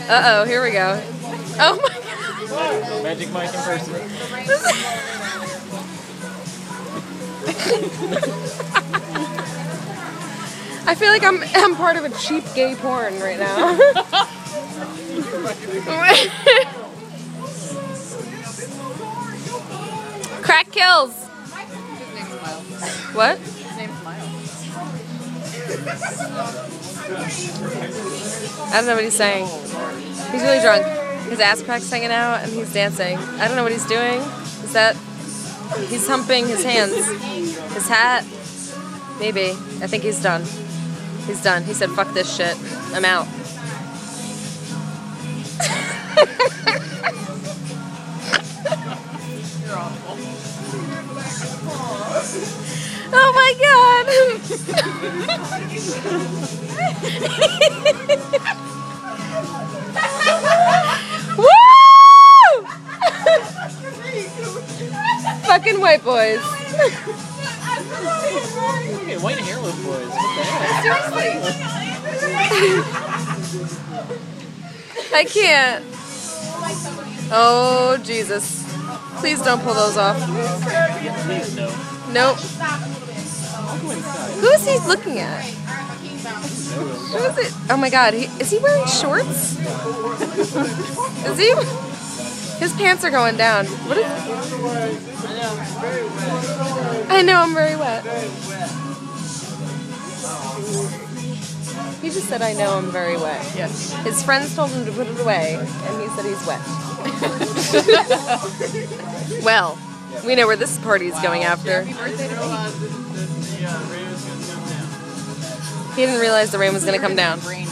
Uh-oh, here we go. Oh my god. Magic Mike in person. I feel like I'm part of a cheap gay porn right now. Crack kills. What? His name's Miles. I don't know what he's saying. He's really drunk. His ass crack's hanging out and he's dancing. I don't know what he's doing. Is that... He's humping his hands. His hat. Maybe. I think he's done. He's done. He said, fuck this shit. I'm out. You're awful. Oh my god! Woo! Fucking white boys. Okay, white hairless boys. What the heck? I can't. Oh, Jesus. Please don't pull those off. Please no. Nope. I'll go inside. Who is he looking at? Who is it? Oh my god, is he wearing shorts? Is he? His pants are going down. What is... I know I'm very wet. He just said, I know I'm very wet. Yes. His friends told him to put it away, and he said he's wet. Well, we know where this party's going after. Happy birthday to me. He didn't realize the rain was going to come down. Rain